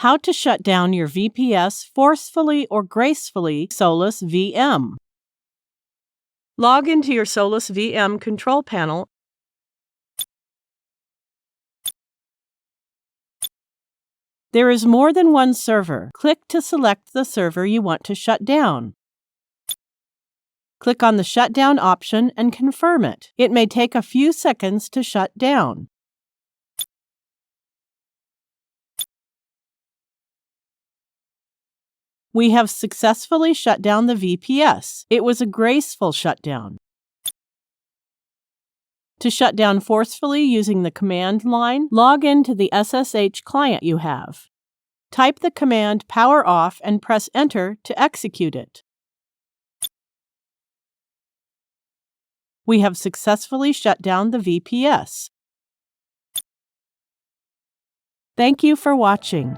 How to shut down your VPS forcefully or gracefully SolusVM. Log into your SolusVM control panel. There is more than one server. Click to select the server you want to shut down. Click on the Shutdown option and confirm it. It may take a few seconds to shut down. We have successfully shut down the VPS. It was a graceful shutdown. To shut down forcefully using the command line, log into the SSH client you have. Type the command power off and press enter to execute it. We have successfully shut down the VPS. Thank you for watching.